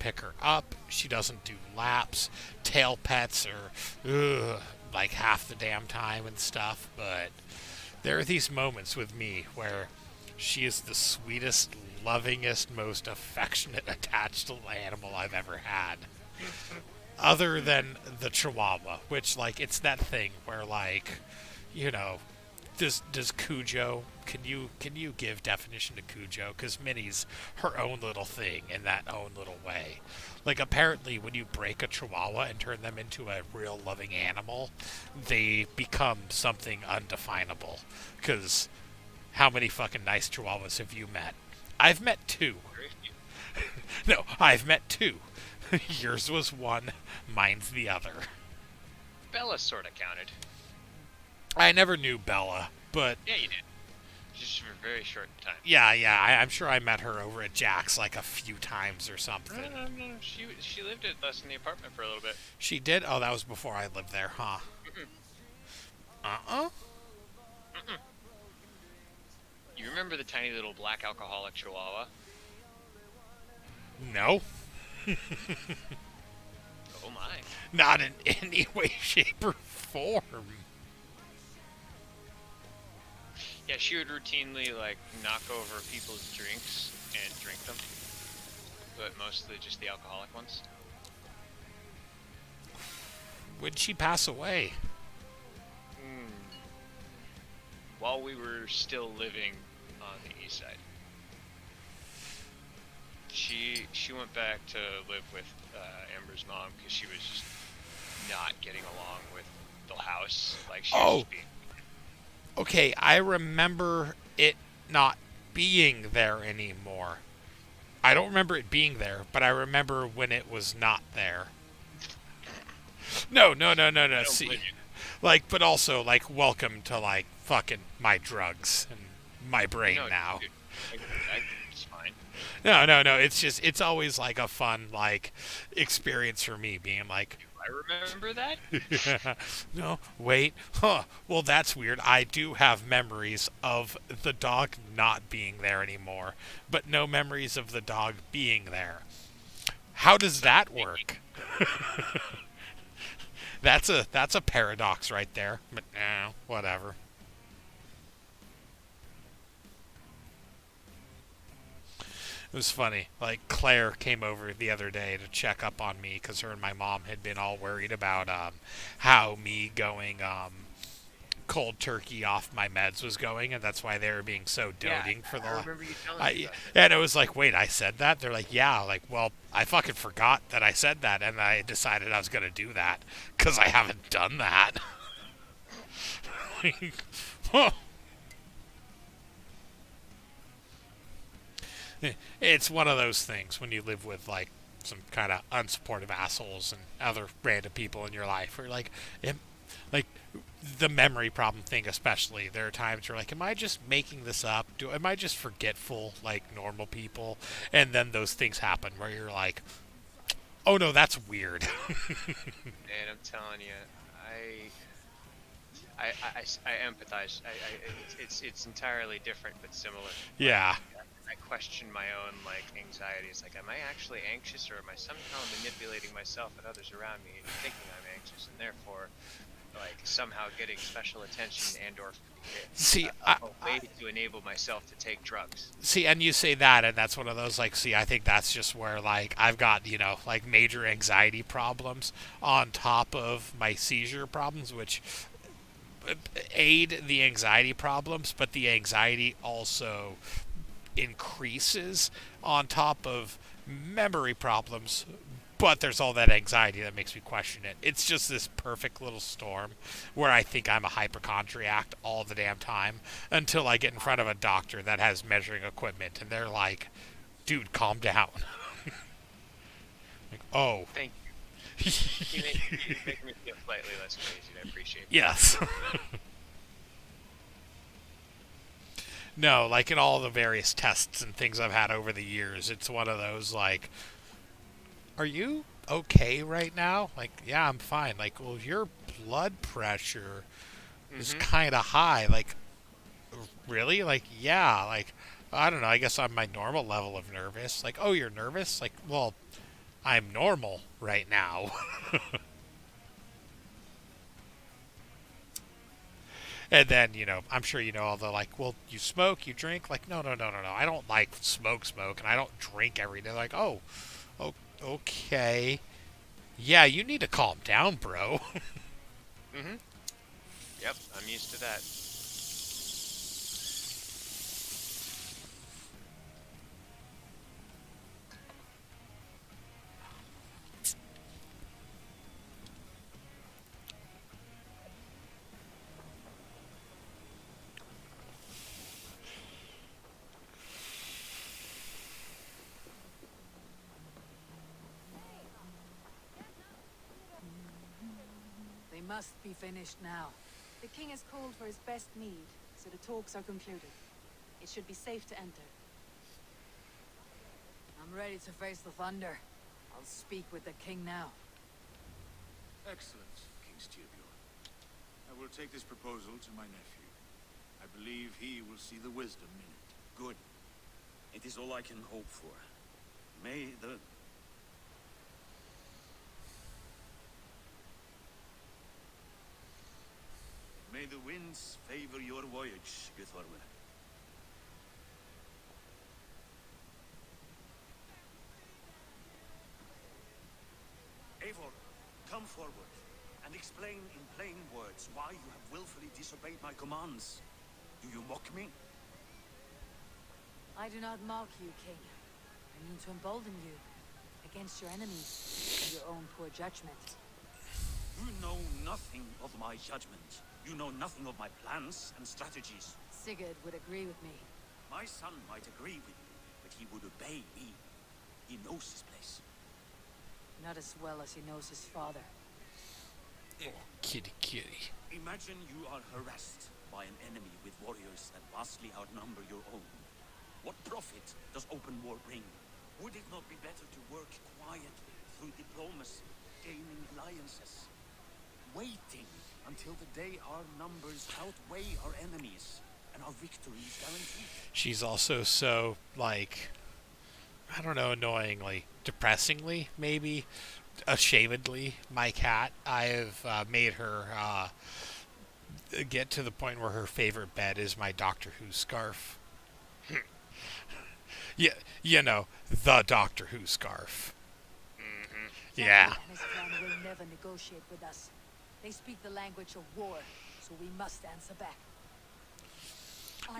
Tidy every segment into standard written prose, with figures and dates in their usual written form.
pick her up. She doesn't do laps. Tail pets are like half the damn time and stuff. But there are these moments with me where she is the sweetest, lovingest, most affectionate, attached little animal I've ever had. Other than the Chihuahua, which like it's that thing where like, you know, does Cujo? Can you give definition to Cujo? Because Minnie's her own little thing in that own little way. Like apparently, when you break a Chihuahua and turn them into a real loving animal, they become something undefinable. Because how many fucking nice Chihuahuas have you met? I've met two. No, I've met two. Yours was one, mine's the other. Bella sort of counted. I never knew Bella, but Yeah, you did. Just for a very short time. yeah, I'm sure I met her over at Jack's like a few times or something. No. She lived with us in the apartment for a little bit. She did? Oh, that was before I lived there, huh? Mm-mm. Uh-uh. Mm-mm. You remember the tiny little black alcoholic chihuahua? No. Oh my. Not in any way, shape, or form. Yeah, she would routinely like knock over people's drinks and drink them, but mostly just the alcoholic ones. When'd she pass away? Hmm. While we were still living on the east side, she went back to live with Amber's mom because she was just not getting along with the house. Like she was just being. Okay, I remember it not being there anymore. I don't remember it being there, but I remember when it was not there. No. See, like, but also, like, welcome to, like, fucking my drugs and my brain No, now. dude, it's fine. No. It's just, it's always, like, a fun, like, experience for me being like, I remember that. no, wait, well, that's weird. I do have memories of the dog not being there anymore, but no memories of the dog being there. How does that work? That's a paradox right there. But whatever. It was funny. Like Claire came over the other day to check up on me because her and my mom had been all worried about how me going cold turkey off my meds was going, and that's why they were being so doting for the. I remember you telling me about And it was like, wait, I said that? They're like, yeah. Like, well, I fucking forgot that I said that, and I decided I was gonna do that because I haven't done that. Huh. It's one of those things when you live with like some kind of unsupportive assholes and other random people in your life where like like the memory problem thing especially, there are times where like, am I just making this up? Am I just forgetful like normal people? And then those things happen where you're like, oh no, that's weird. And I'm telling you, I empathize. It's entirely different but similar. Yeah. I question my own like anxieties. Like, am I actually anxious, or am I somehow manipulating myself and others around me into thinking I'm anxious, and therefore, like somehow getting special attention and/or See, a way to enable myself to take drugs. See, and you say that, and that's one of those, like, see, I think that's just where, like, I've got, like, major anxiety problems on top of my seizure problems, which aid the anxiety problems, but the anxiety also increases on top of memory problems, but there's all that anxiety that makes me question it. It's just this perfect little storm where I think I'm a hypochondriac all the damn time until I get in front of a doctor that has measuring equipment and they're like, dude, calm down. Like, oh. Thank you. You make me feel slightly less crazy. I appreciate it. Yes. No, like in all the various tests and things I've had over the years, it's one of those like, are you okay right now? Like, yeah, I'm fine. Like, well, your blood pressure is kind of high. Like, really? Like, yeah. Like, I don't know. I guess I'm my normal level of nervous. Like, oh, you're nervous? Like, well, I'm normal right now. And then, I'm sure all the like, well, you smoke, you drink. Like, no, no, no, no, no. I don't like smoke, and I don't drink every day. Like, oh, okay. Yeah, you need to calm down, bro. Mm-hmm. Yep, I'm used to that. They must be finished now. The king has called for his best mead, so the talks are concluded. It should be safe to enter. I'm ready to face the thunder. I'll speak with the king now. Excellent, King Styrbjorn. I will take this proposal to my nephew. I believe he will see the wisdom in it. Good. It is all I can hope for. May the... May the winds favor your voyage, Guthorm. Eivor, come forward and explain in plain words why you have willfully disobeyed my commands. Do you mock me? I do not mock you, king. I mean to embolden you against your enemies and your own poor judgment. You know nothing of my judgment. You know nothing of my plans and strategies. Sigurd would agree with me. My son might agree with you, but he would obey me. He knows his place. Not as well as he knows his father. Kitty, kitty. Imagine you are harassed by an enemy with warriors that vastly outnumber your own. What profit does open war bring? Would it not be better to work quietly through diplomacy, gaining alliances, waiting until the day our numbers outweigh our enemies and our victory is guaranteed? She's also so, like, I don't know, annoyingly, depressingly, maybe, ashamedly, my cat. I have made her get to the point where her favorite bed is my Doctor Who scarf. Yeah, the Doctor Who scarf. Mm-hmm. Yeah. And his clan will never negotiate with us. They speak the language of war, so we must answer back.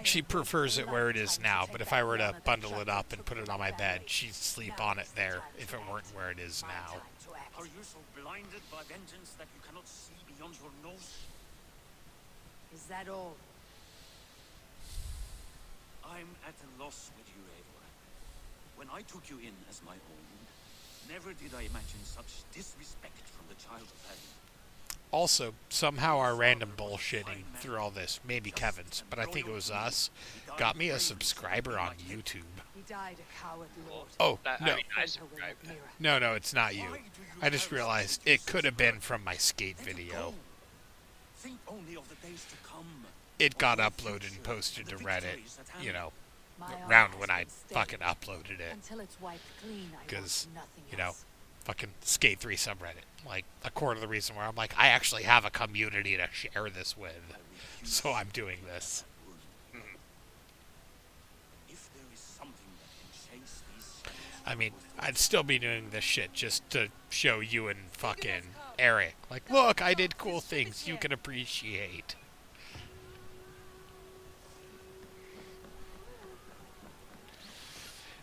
She prefers it where it is now, but if I were to bundle it up and put it on my bed, she'd sleep on it there if it weren't where it is now. Are you so blinded by vengeance that you cannot see beyond your nose? Is that all? I'm at a loss with you, Eivor. When I took you in as my own, never did I imagine such disrespect from the child of heaven. Also, somehow our random bullshitting through all this, maybe Kevin's, but I think it was us, got me a subscriber on YouTube. He died a coward lord. Oh, I no. mean, I subscribed. No, it's not you. I just realized it could have been from my skate video. Think only of the days to come. It got uploaded and posted to Reddit, around when I fucking uploaded it. Until it's wiped clean, I Because, want nothing else. fucking Skate 3 subreddit. Like, a quarter of the reason where I'm like, I actually have a community to share this with. So I'm doing this. If there is something that can chase these shadows I mean, I'd still be doing this shit just to show you and fucking Eric. Like, look, I did cool things you can appreciate.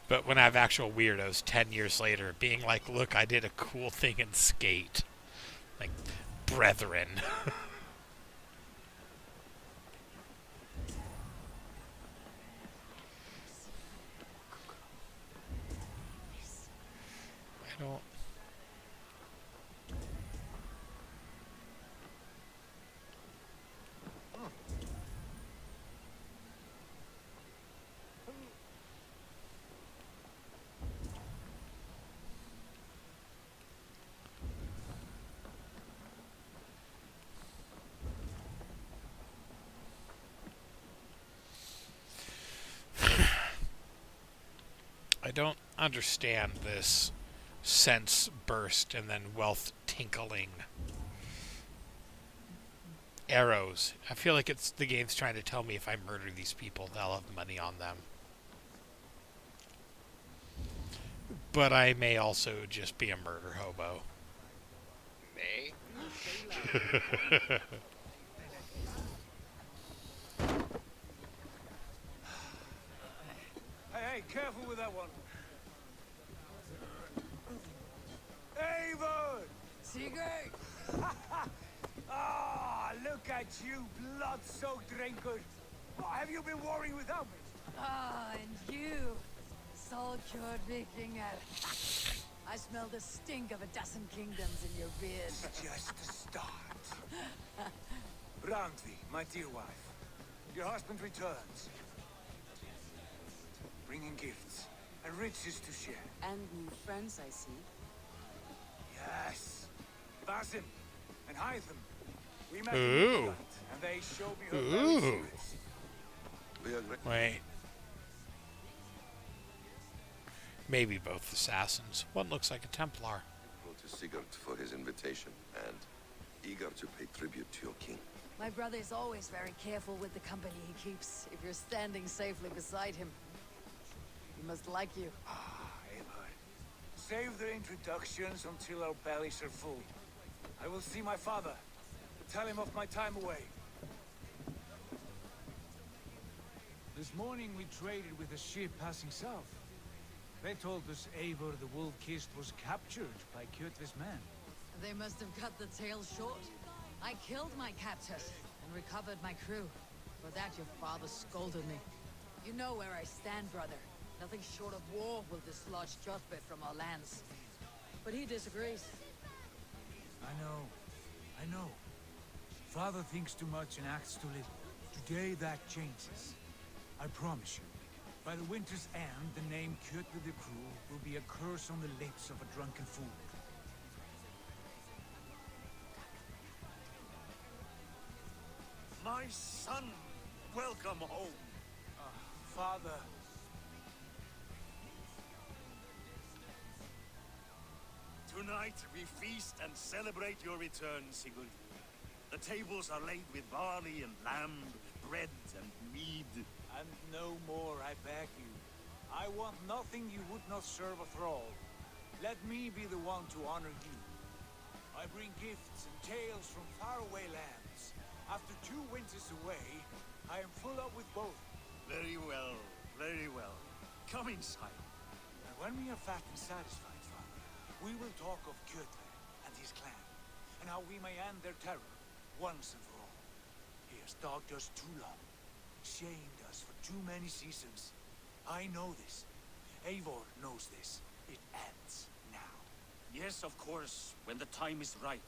But when I have actual weirdos 10 years later being like, look, I did a cool thing in Skate. Like, brethren. I don't... I don't understand this sense burst and then wealth tinkling. Arrows. I feel like it's the game's trying to tell me if I murder these people, they'll have money on them. But I may also just be a murder hobo. May? Hey, careful with that one. Avon! Sigurd! Ah, look at you, blood-soaked drinkard. Oh, have you been warring without me? Ah, and you, soul-cured Vikinger. I smell the stink of a dozen kingdoms in your beard. It's just the start. Randvi, my dear wife, your husband returns, bringing gifts and riches to share. And new friends, I see. Yes, Basim and Hytham. We met Ooh. in Midland, and they showed me her very Ooh. secrets. Wait. Maybe both assassins. One looks like a Templar. To Sigurd for his invitation and eager to pay tribute to your king. My brother is always very careful with the company he keeps. If you're standing safely beside him, he must like you. Ah, Eivor. Save their introductions until our bellies are full. I will see my father. Tell him of my time away. This morning we traded with a ship passing south. They told us Eivor the Wolf-Kissed was captured by Kjotve's men. They must have cut the tail short. I killed my captors and recovered my crew. For that your father scolded me. You know where I stand, brother. Nothing short of war will dislodge Kjotve from our lands. But he disagrees. I know. Father thinks too much and acts too little. Today that changes. I promise you. By the winter's end, the name Kjotve the Cruel will be a curse on the lips of a drunken fool. My son, welcome home. Father. Tonight we feast and celebrate your return, Sigurd. The tables are laid with barley and lamb, bread and mead. And no more, I beg you. I want nothing you would not serve a thrall. Let me be the one to honor you. I bring gifts and tales from faraway lands. After 2 winters away, I am full up with both. Very well, very well. Come inside. And when we are fat and satisfied, Father, we will talk of Kjotve and his clan, and how we may end their terror, once and for all. He has dogged us too long, shamed us for too many seasons. I know this. Eivor knows this. It ends now. Yes, of course, when the time is right.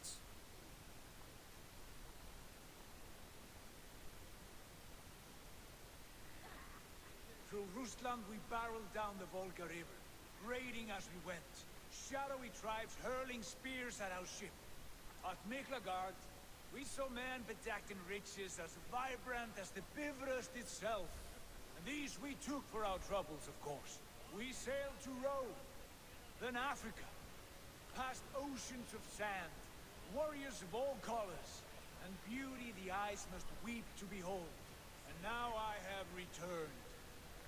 Through Rusland we barreled down the Volga River, raiding as we went. Shadowy tribes hurling spears at our ship. At Miklagard, we saw men bedecked in riches as vibrant as the Bifrost itself. And these we took for our troubles, of course. We sailed to Rome, then Africa, past oceans of sand, warriors of all colors, and beauty the eyes must weep to behold. And now I have returned,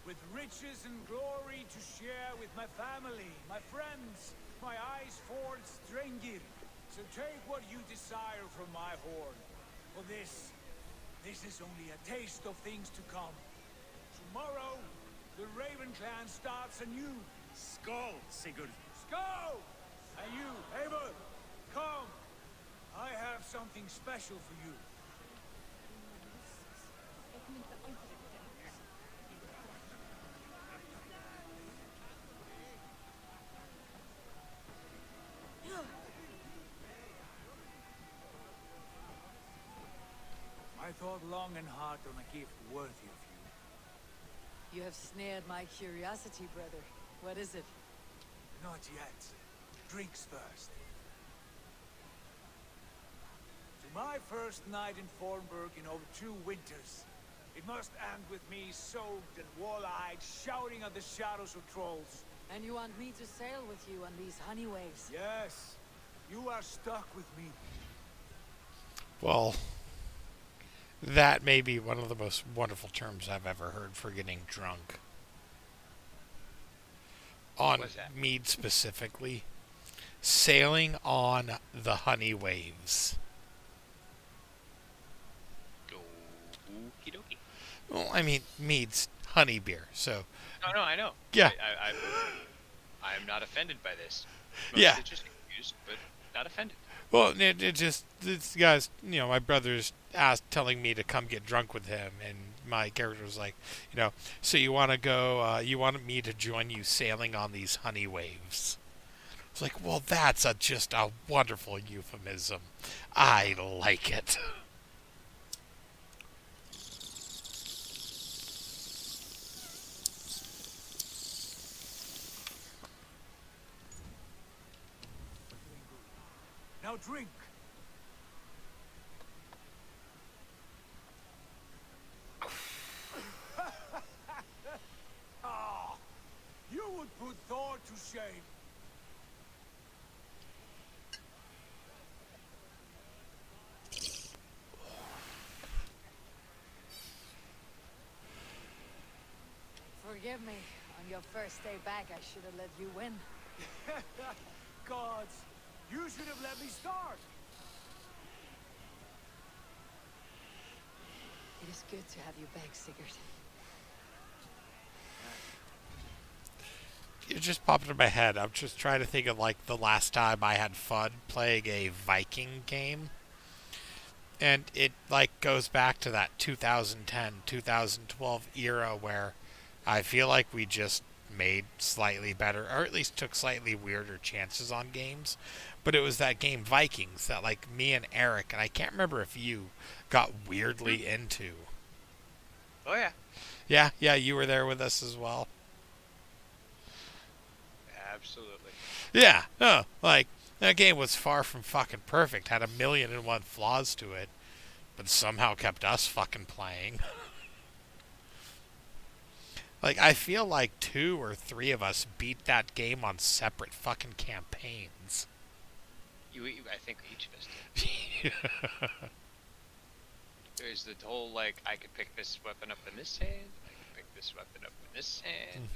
with riches and glory to share with my family, my friends, my eyes-forged Strengir. So take what you desire from my horn. For this is only a taste of things to come. Tomorrow, the Raven clan starts anew. Skål, Sigurd. Go! And you, Eivor, come. I have something special for you. I thought long and hard on a gift worthy of you. You have snared my curiosity, brother. What is it? Not yet. Drinks first. To my first night in Fornburg in over 2 winters. It must end with me soaked and wall-eyed, shouting at the shadows of trolls. And you want me to sail with you on these honey waves? Yes, you are stuck with me. Well, that may be one of the most wonderful terms I've ever heard for getting drunk. On What's that? mead specifically, sailing on the honey waves. Okie dokie. Well, I mean, mead's honey beer, so No, I know. yeah. I'm not offended by this. Yeah. Just confused, but not offended. Well, it just, this guy's, my brother's telling me to come get drunk with him, and my character was like, so you want to go, you want me to join you sailing on these honey waves. It's like, well, that's just a wonderful euphemism. I like it. Now drink. Ah, you would put Thor to shame. Forgive me. On your first day back, I should have let you win. Gods, you should have let me start. It is good to have you back, Sigurd. It just popped into my head. I'm just trying to think of, like, the last time I had fun playing a Viking game. And it, like, goes back to that 2010, 2012 era where I feel like we just made slightly better, or at least took slightly weirder chances on games. But it was that game Vikings that, like, me and Eric, and I can't remember if you got weirdly into. Oh yeah. Yeah, you were there with us as well. Absolutely. Yeah, like, that game was far from fucking perfect, had 1,000,001 flaws to it, but somehow kept us fucking playing. Like, I feel like 2 or 3 of us beat that game on separate fucking campaigns. I think each of us did. There's the whole, like, I could pick this weapon up in this hand, I could pick this weapon up in this hand,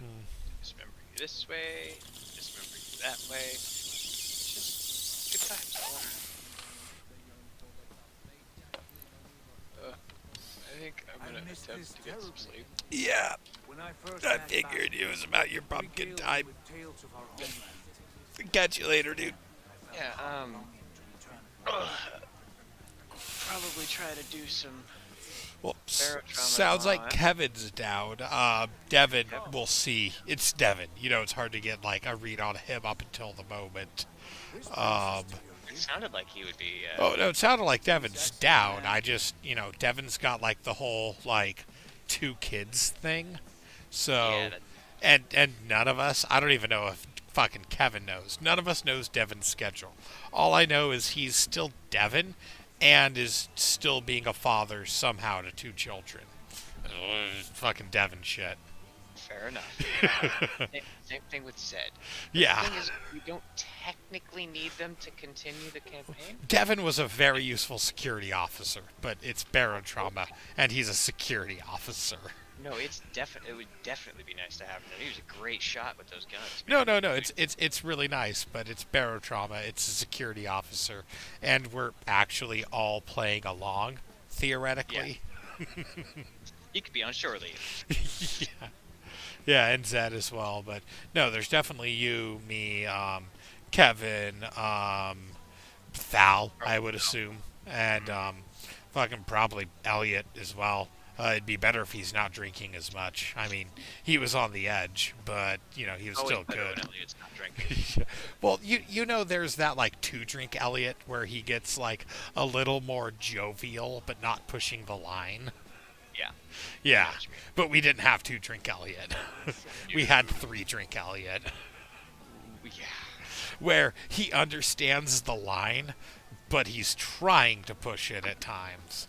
dismember you this way, dismember you that way. It's just good times all around. I think I'm gonna missed attempt this to get some terribly. sleep. Yeah, When I first I met figured Valhalla, it was about your we pumpkin regaled time. with tales of our homeland. Catch you later, dude. Yeah, Longing to return. probably try to do some. Well, Barotrauma sounds tomorrow, like eh? Kevin's down. Devin, we'll see. It's Devin. It's hard to get, like, a read on him up until the moment. It sounded like he would be. Oh, no, it sounded like Devin's down. I just, Devin's got, like, the whole, like, 2 kids thing. So, Yeah, and none of us, I don't even know if fucking Kevin knows. None of us knows Devin's schedule. All I know is he's still Devin and is still being a father somehow to 2 children. Fucking Devin shit. Fair enough. Same thing with Zed. Yeah. The thing is, we don't technically need them to continue the campaign. Devin was a very useful security officer, but it's barotrauma, and he's a security officer. No, it would definitely be nice to have him. He was a great shot with those guns. No, it's really nice, but it's barotrauma, it's a security officer, and we're actually all playing along, theoretically. He could be on shore leave. Yeah, and Zed as well, but no, there's definitely you, me, Kevin, Thal, I would assume, and fucking probably Elliot as well. It'd be better if he's not drinking as much. I mean, he was on the edge, but, he was still good. When Elliot's not drinking. Well, there's that, like, 2-drink Elliot where he gets, like, a little more jovial, but not pushing the line. Yeah. Yeah, but we didn't have 2-drink Elliot. We had 3-drink Elliot. Yeah. Where he understands the line, but he's trying to push it at times.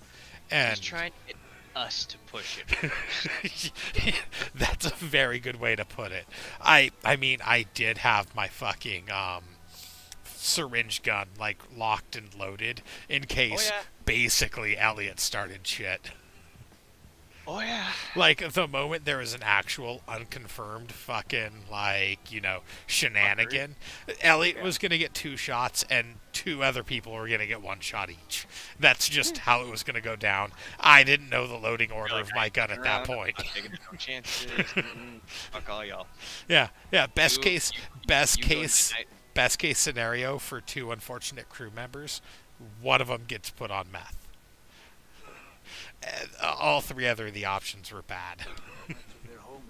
And He's trying to get us to push it first. That's a very good way to put it. I mean, I did have my fucking syringe gun like locked and loaded in case yeah. basically Elliot started shit. Oh yeah. Like the moment there was an actual unconfirmed fucking like, you know, shenanigan, Elliot was gonna get 2 shots and 2 other people were gonna get 1 shot each. That's just how it was gonna go down. I didn't know the loading order of my gun at that point. I'm taking no chances. Fuck all y'all. Yeah. Best You- case you- best you go case tonight. best case scenario for 2 unfortunate crew members, one of them gets put on meth. All 3 other of the options were bad. Their homeland,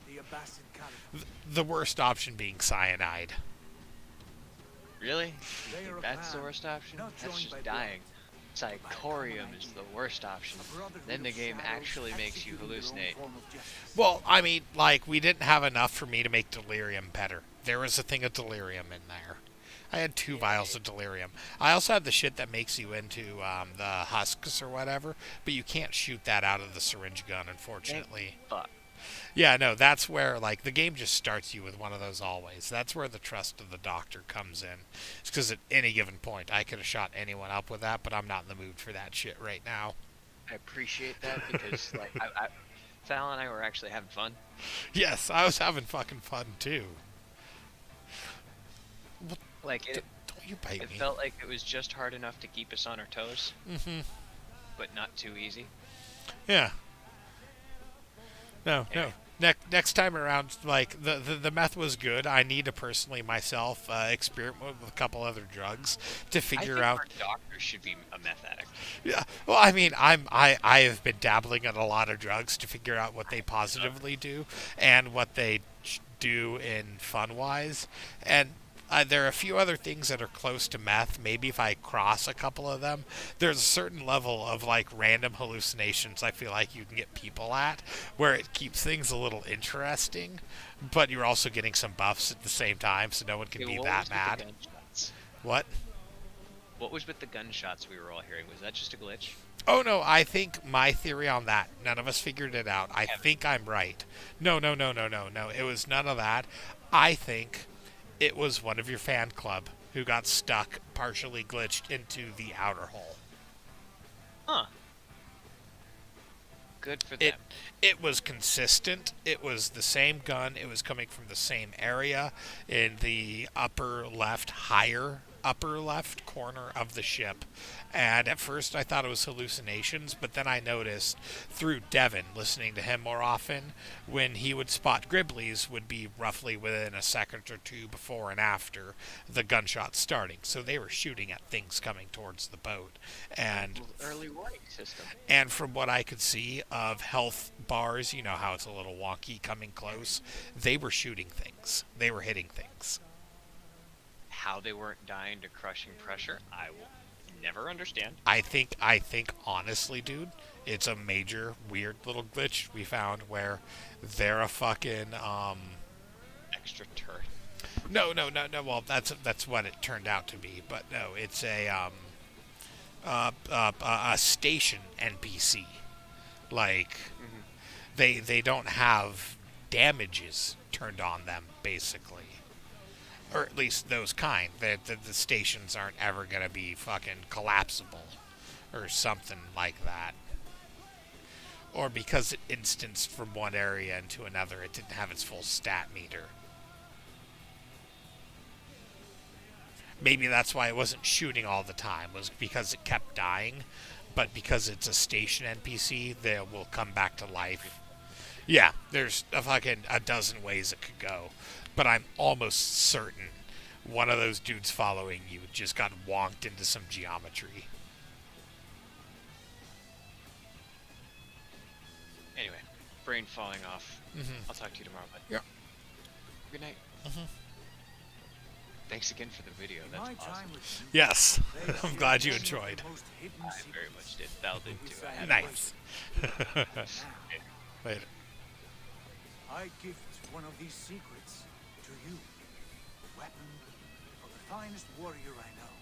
the Abbasid Caliphate. The worst option being cyanide. Really? They You are think a that's the clan, worst option? not That's joined by just blood, dying. Psychorium is the worst option. a brotherhood Then the of game shadows actually makes you executing their own hallucinate. form of justice. Well, I mean, like, we didn't have enough for me to make delirium better. There was a thing of delirium in there. I had 2 vials of delirium. I also had the shit that makes you into the husks or whatever, but you can't shoot that out of the syringe gun, unfortunately. Fuck. Yeah, no, that's where, like, the game just starts you with one of those always. That's where the trust of the doctor comes in. It's because at any given point, I could have shot anyone up with that, but I'm not in the mood for that shit right now. I appreciate that because, like, Val and I were actually having fun. Yes, I was having fucking fun, too. Like, it Don't you bite me. felt like it was just hard enough to keep us on our toes, Mm-hmm. but not too easy. Yeah. No. Next time around, like, the meth was good. I need to personally myself experiment with a couple other drugs to I figure think out. our doctor should be a meth addict. Yeah. Well, I mean, I have been dabbling in a lot of drugs to figure out what they positively do and what they do in fun wise, and there are a few other things that are close to meth. Maybe if I cross a couple of them, there's a certain level of like random hallucinations I feel like you can get people at where it keeps things a little interesting, but you're also getting some buffs at the same time, so no one can Okay, be what that was with the mad. gunshots? What? What was with the gunshots we were all hearing? Was that just a glitch? Oh no, I think my theory on that, none of us figured it out. I think I'm right. No. It was none of that. I think it was one of your fan club who got stuck, partially glitched into the outer hole. Huh. Good for them. It was consistent. It was the same gun. It was coming from the same area in the upper left corner of the ship. And at first I thought it was hallucinations, but then I noticed through Devin, listening to him more often, when he would spot Griblies would be roughly within a second or 2 before and after the gunshot starting. So they were shooting at things coming towards the boat. And Early warning system. and from what I could see of health bars, you know how it's a little wonky coming close, they were shooting things. They were hitting things. How they weren't dying to crushing pressure, I will never understand. I think honestly, dude, it's a major weird little glitch we found where they're a fucking Extra turret. no. Well, that's what it turned out to be, but no, it's a station NPC. Like they don't have damages turned on them, basically. Or at least those kind. The stations aren't ever going to be fucking collapsible or something like that. Or because it instanced from one area into another, it didn't have its full stat meter. Maybe that's why it wasn't shooting all the time, was because it kept dying. But because it's a station NPC, they will come back to life. Yeah, there's a dozen ways it could go. But I'm almost certain one of those dudes following you just got wonked into some geometry. Anyway, brain falling off. I'll talk to you tomorrow, bud. Yeah. Good night. Thanks again for the video. In That's my awesome. time with you, Yes, they I'm have glad you one of the enjoyed. most hidden I very secrets much did. Val did which too. I I have had Nice. Now, Later. I gift one of these secrets to you. A weapon for the finest warrior I know.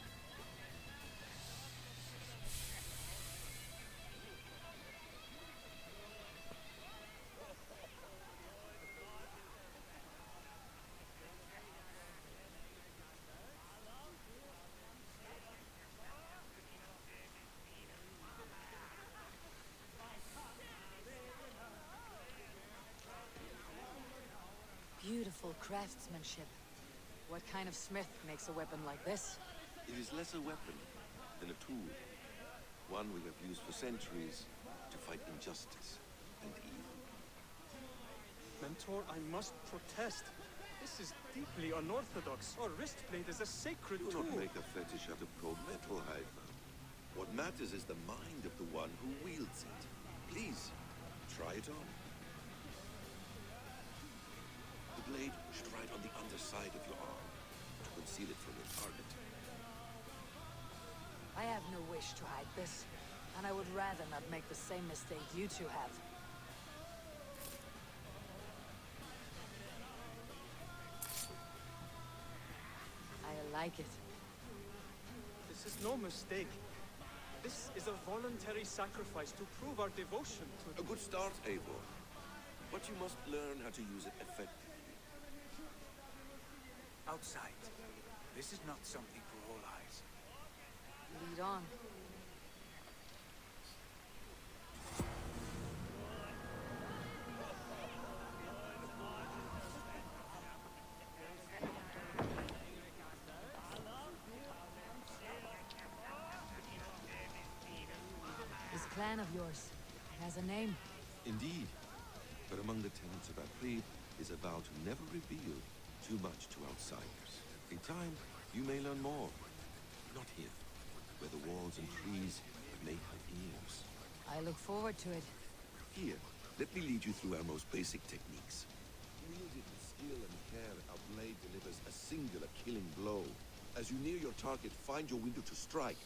craftsmanship. What kind of smith makes a weapon like this? It is less a weapon than a tool. One we have used for centuries to fight injustice and evil. Mentor, I must protest. This is deeply unorthodox. Our wristblade is a sacred Do tool. not make a fetish out of cold metal, Heidman. What matters is the mind of the one who wields it. Please, try it on. The blade should ride on the underside of your arm to conceal it from your target. I have no wish to hide this, and I would rather not make the same mistake you two have. I like it. This is no mistake. This is a voluntary sacrifice to prove our devotion to... A good start, Eivor. But you must learn how to use it effectively. Outside. This is not something for all eyes. Lead on. This clan of yours, it has a name. Indeed. But among the tenets of our creed is a vow to never reveal too much to outsiders. In time, you may learn more. Not here, where the walls and trees may have ears. I look forward to it. Here, let me lead you through our most basic techniques. Wielded with skill and care, our blade delivers a singular killing blow. As you near your target, find your window to strike.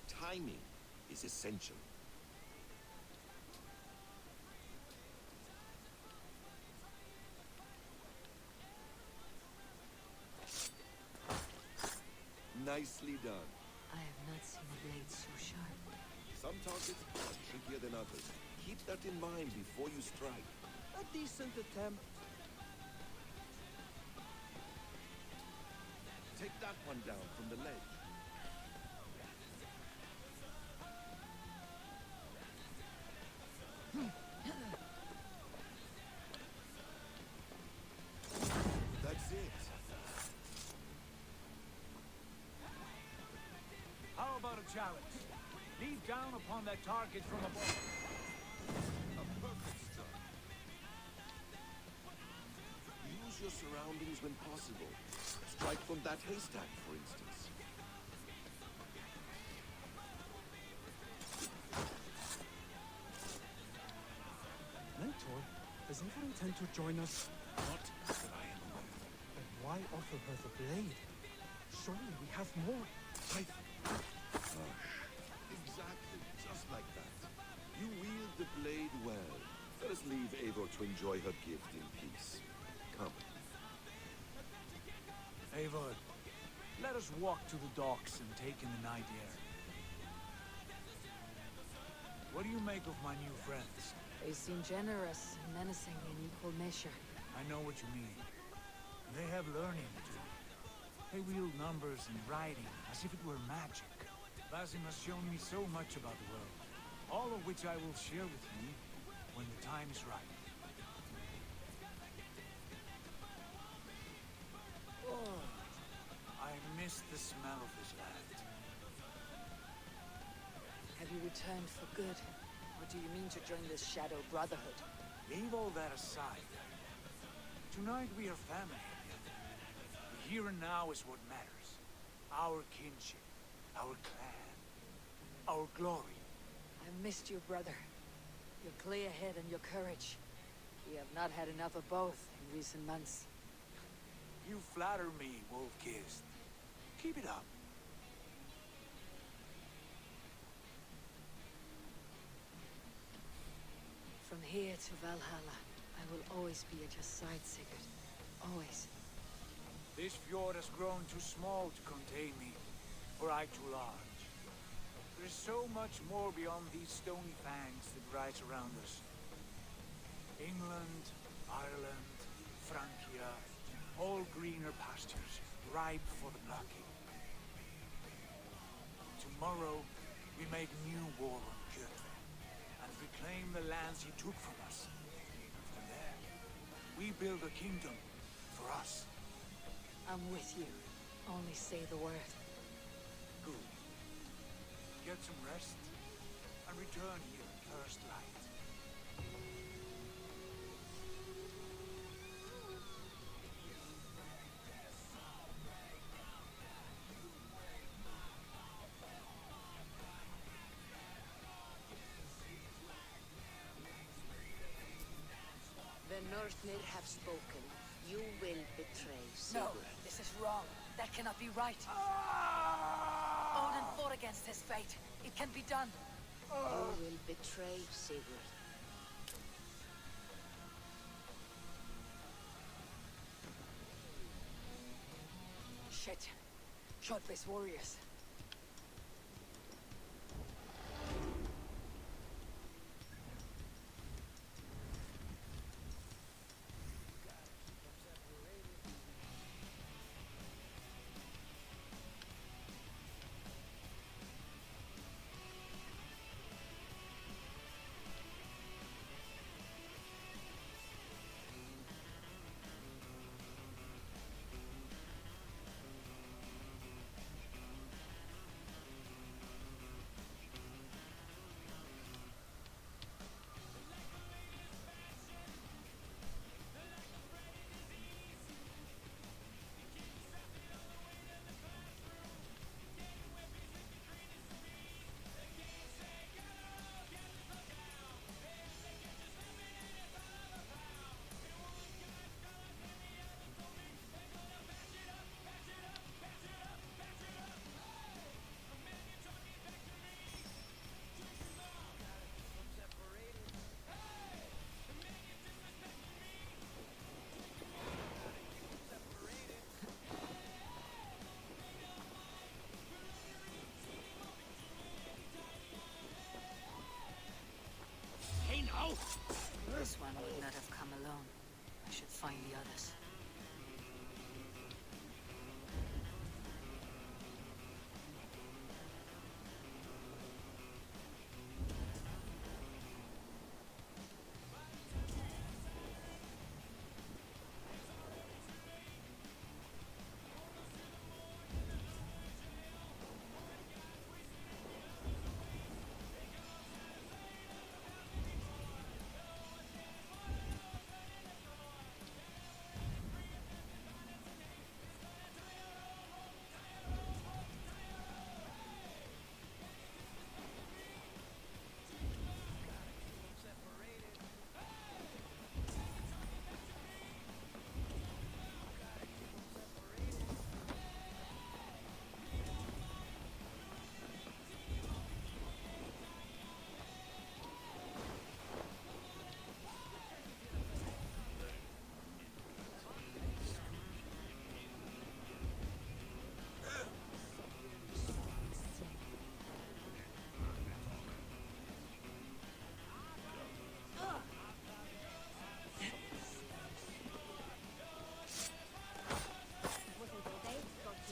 Timing is essential. Nicely done. I have not seen a blade so sharp. Some targets are trickier than others. Keep that in mind before you strike. A decent attempt. Take that one down from the ledge. That's it. How about a challenge? Leap down upon that target from above. A perfect start. Use your surroundings when possible. Strike from that haystack, for instance. Mentor, does Eva intend to join us? Not that I am aware. Then why offer her the blade? Surely we have more. Exactly, just like that. You wield the blade well. Let us leave Eivor to enjoy her gift in peace. Come. Eivor, let us walk to the docks and take in the night air. What do you make of my new friends? They seem generous and menacing in equal measure. I know what you mean. They have learning to do. They wield numbers and writing as if it were magic. Basim has shown me so much about the world, all of which I will share with you when the time is right. Oh, I miss the smell of this land. Have you returned for good? Or do you mean to join this Shadow Brotherhood? Leave all that aside. Tonight we are family again. The here and now is what matters. Our kinship, our clan, our glory. I've missed you, brother. Your clear head and your courage. We have not had enough of both in recent months. You flatter me, Wolf-Kissed. Keep it up. From here to Valhalla, I will always be at your side, Sigurd. Always. This fjord has grown too small to contain me, or I too large. There is so much more beyond these stony fangs that rise around us. England, Ireland, Francia, all greener pastures, ripe for the plucking. Tomorrow, we make new war on Kjötve, and reclaim the lands he took from us. From there, we build a kingdom for for us. I'm with you. Only say the word. Good. Get some rest, and return here at first light. The Northnir have spoken. You will betray No, Sigurd. this is wrong. That cannot be right. Odin fought against his fate. It can be done. You will betray Sigurd. Shit. Short-faced warriors. This one would not have come alone. I should find the others.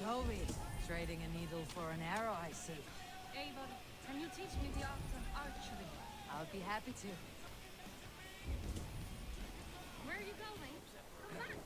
Toby, trading a needle for an arrow, I see. Eivor, can you teach me the art of archery? I'll be happy to. Where are you going? Come back!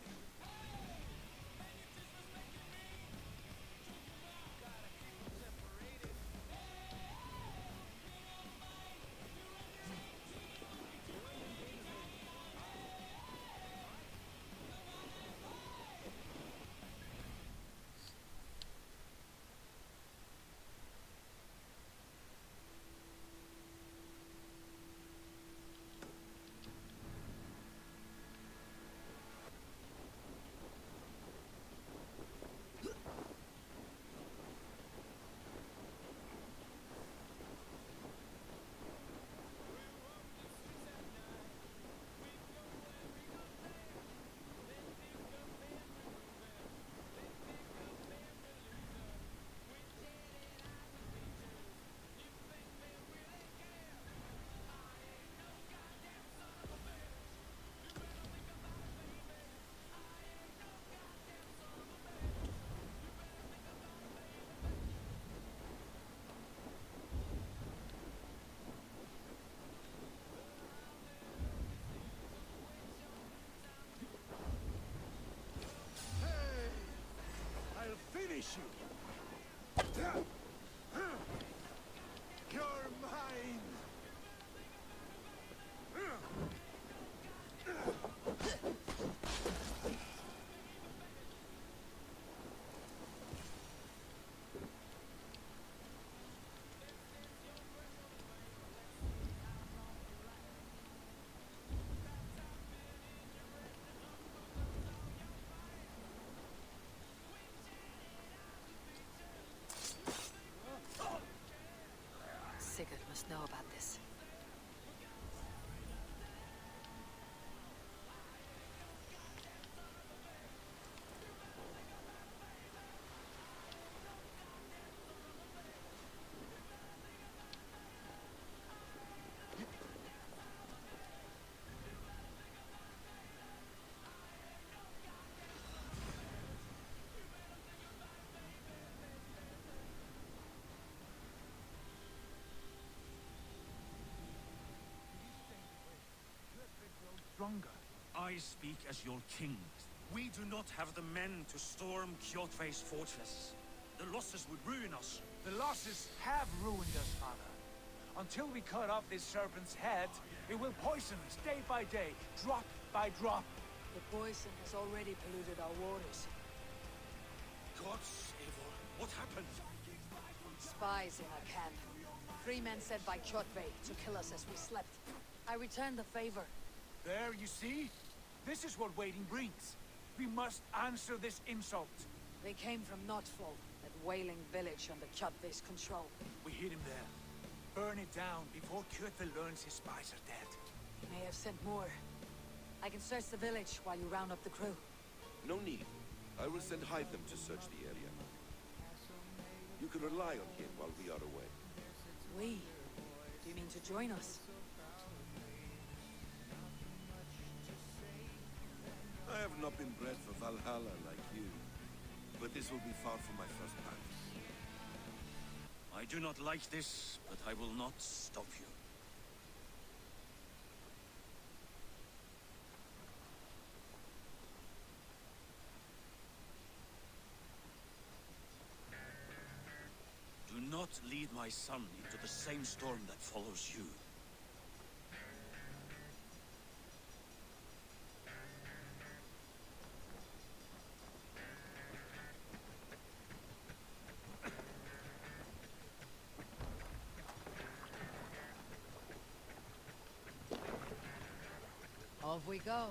finish you. You're mine. Sigurd must know about this. Stronger. I speak as your king. We do not have the men to storm Kjotve's fortress. The losses would ruin us. The losses have ruined us, father. Until we cut off this serpent's head, it will poison us day by day, drop by drop. The poison has already polluted our waters. God save her. What happened? Spies in our camp. 3 men sent by Kjotve to kill us as we slept. I returned the favor. There, you see? This is what waiting brings. We must answer this insult. They came from Notfall, that whaling village under Kjotve's control. We hid him there. Burn it down before Kjotve learns his spies are dead. He may have sent more. I can search the village while you round up the crew. No need. I will send Hytham to search the area. You can rely on him while we are away. We? Do you mean to join us? I have not been bred for Valhalla like you, but this will be far from my first practice. I do not like this, but I will not stop you. Do not lead my son into the same storm that follows you. Off we go.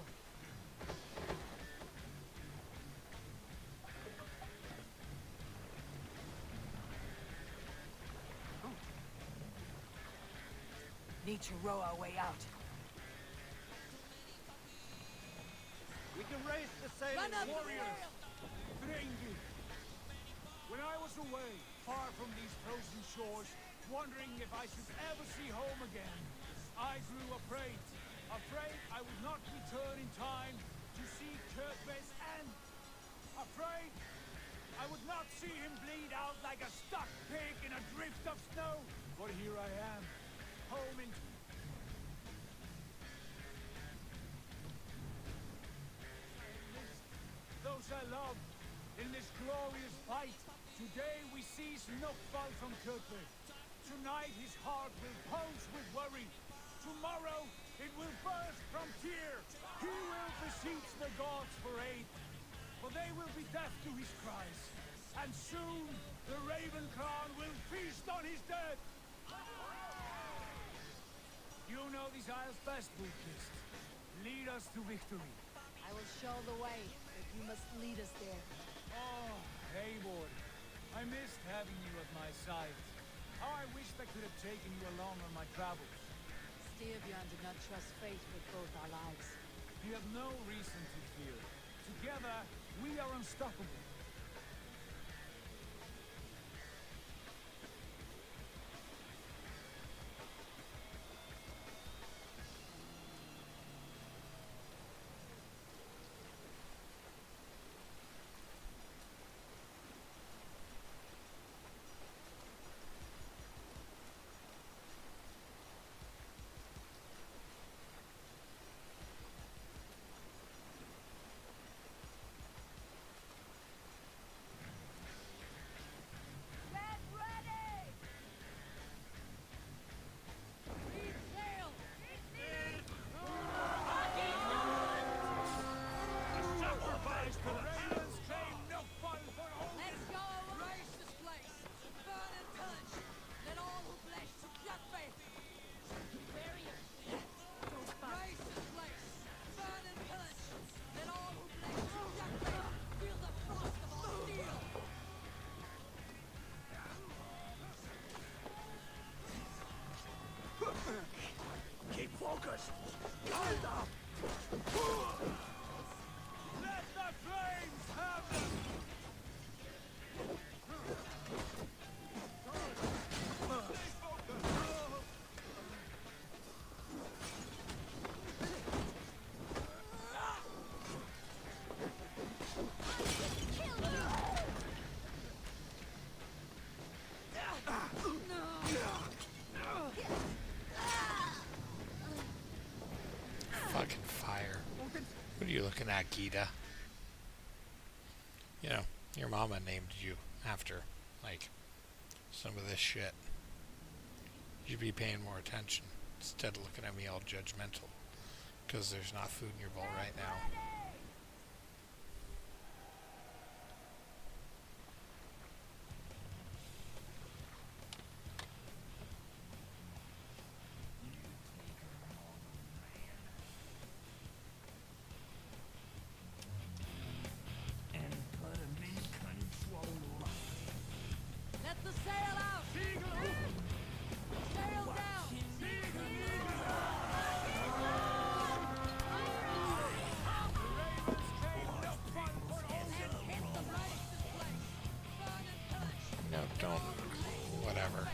Need to row our way out. We can raise the sail, Run up! warriors! Drengi! When I was away, far from these frozen shores, wondering if I should ever see home again, I grew afraid. Afraid I would not return in time to see Kjotve's end. Afraid I would not see him bleed out like a stuck pig in a drift of snow. But here I am, home in... Those I love, in this glorious fight. Today we seize Notfall from Kjotve. Tonight his heart will pulse with worry. Tomorrow it will burst from fear. He will beseech the gods for aid, for they will be deaf to his cries. And soon the Raven Clan will feast on his dead. You know these isles best, Woodkist. Lead us to victory. I will show the way, but you must lead us there. Oh, Eivor. I missed having you at my side. How I wished I could have taken you along on my travels. Styrbjörn did not trust fate with both our lives. You have no reason to fear. Together, we are unstoppable. Let the flames have them! Fucking fire. What are you looking at, Gita? You know, your mama named you after, like, some of this shit. You should be paying more attention instead of looking at me all judgmental. Because there's not food in your bowl right now. Let the sail out! Sail down! No, don't. Whatever.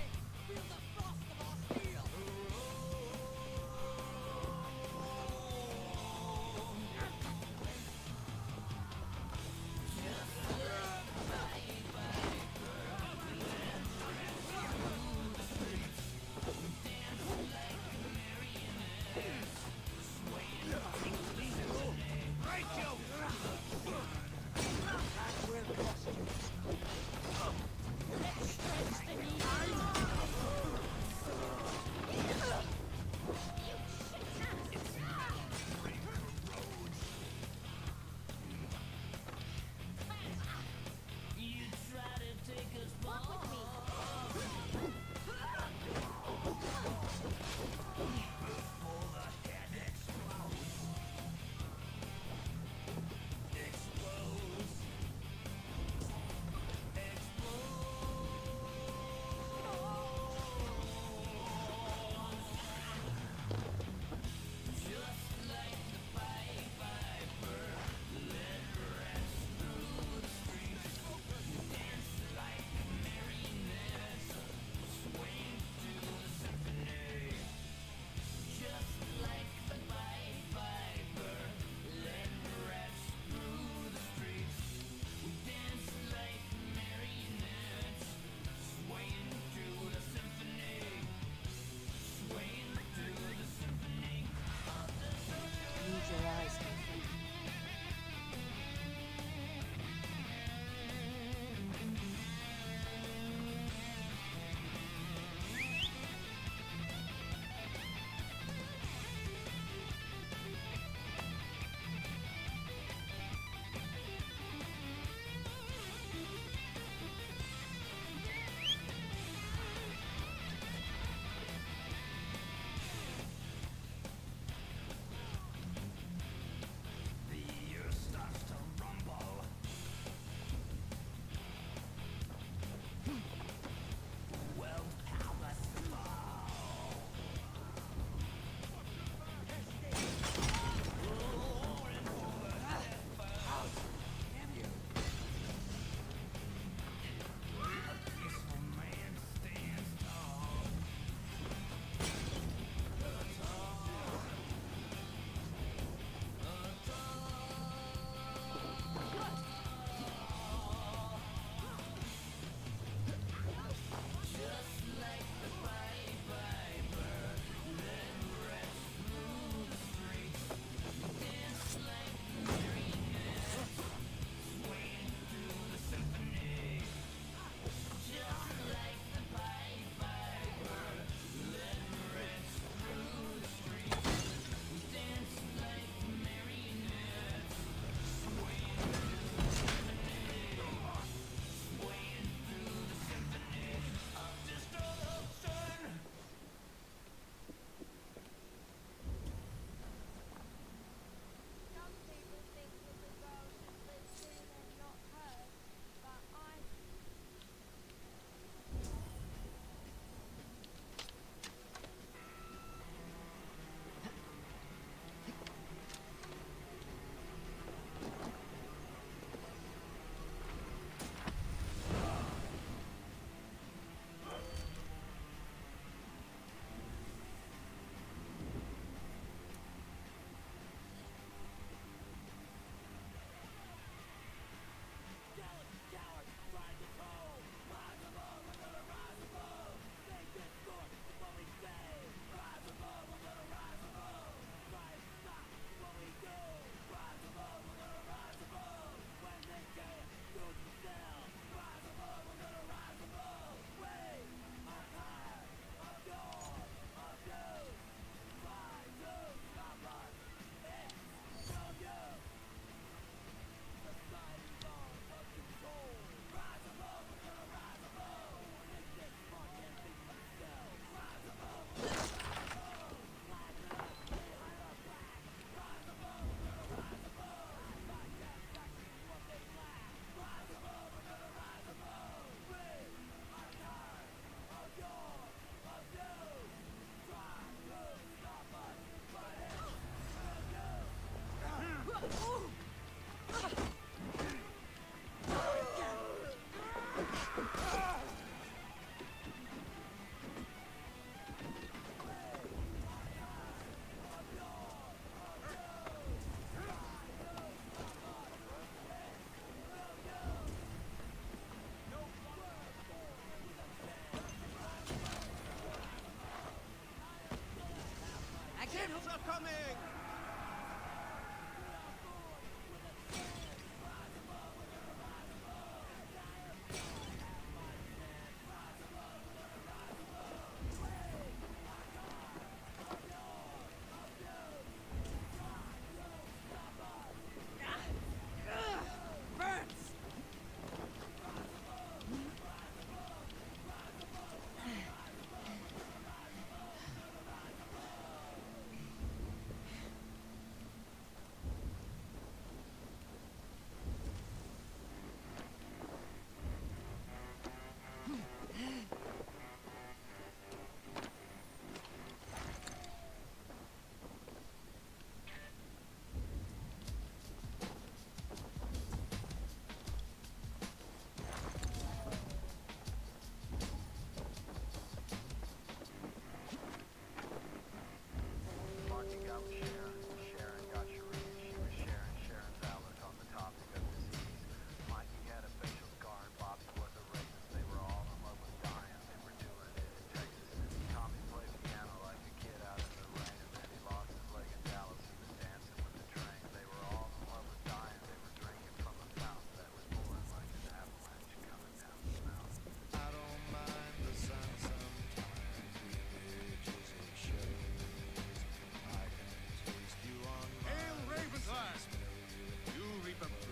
coming!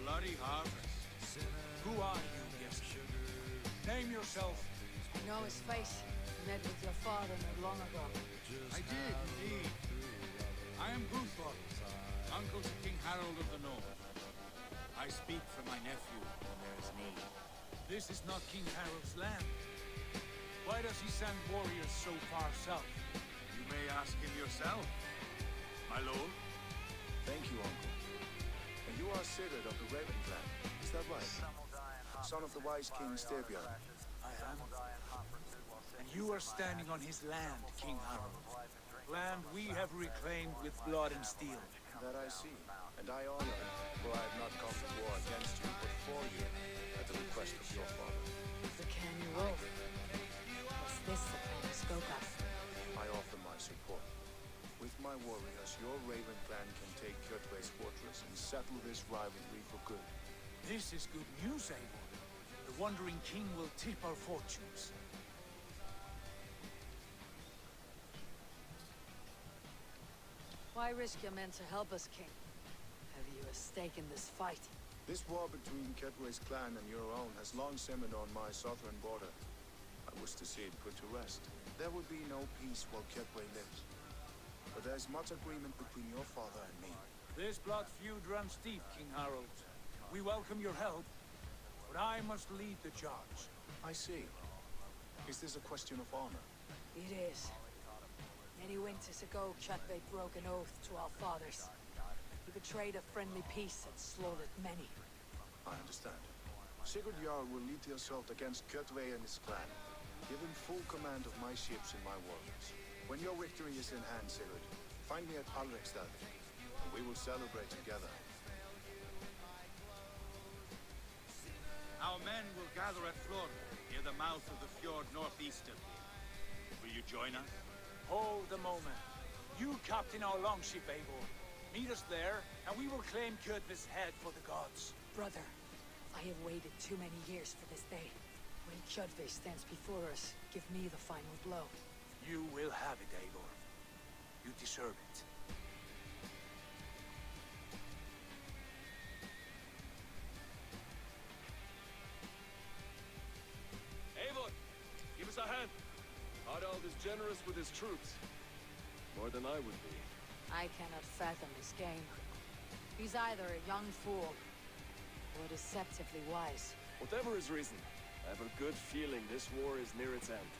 Bloody harvest. Who are you, yes? Name yourself. I know his face. Met with your father not long ago. I did, indeed. I am Guthor, uncle to King Harold of the North. I speak for my nephew when there is need. This is not King Harold's land. Why does he send warriors so far south? You may ask him yourself, my lord. Thank you, uncle. And you are Sigurd of the Raven clan, is that right? Son of the wise King Styrbjörn. I am. And you are standing on his land, King Harold. Land we have reclaimed with blood and steel. That I see, and I honor it, for I have not come to war against you, but for you, at the request of your father. The Canny Wolf. Was this the plan you spoke of? I offer my support. With my warriors, your Raven clan can take Kjotve's fortress and settle this rivalry for good. This is good news, Eivor. The Wandering King will tip our fortunes. Why risk your men to help us, King? Have you a stake in this fight? This war between Kjotve's clan and your own has long simmered on my southern border. I wish to see it put to rest. There would be no peace while Kjotve lives. But there's much agreement between your father and me. This blood feud runs deep, King Harold. We welcome your help, but I must lead the charge. I see. Is this a question of honor? It is. Many winters ago, Kjotve broke an oath to our fathers. He betrayed a friendly peace and slaughtered many. I understand. Sigurd Jarl will lead the assault against Kjotve and his clan. Give him full command of my ships and my warriors. When your victory is in hand, Sigurd, find me at Alrekstad, and we will celebrate together. Our men will gather at Flor, near the mouth of the fjord northeast of here. Will you join us? Hold a moment. You captain our longship, Eivor. Meet us there, and we will claim Kjotve's head for the gods. Brother, I have waited too many years for this day. When Kjotve stands before us, give me the final blow. You will have it, Eivor. You deserve it. Eivor, give us a hand. Harald is generous with his troops. More than I would be. I cannot fathom his game. He's either a young fool or deceptively wise. Whatever his reason, I have a good feeling this war is near its end.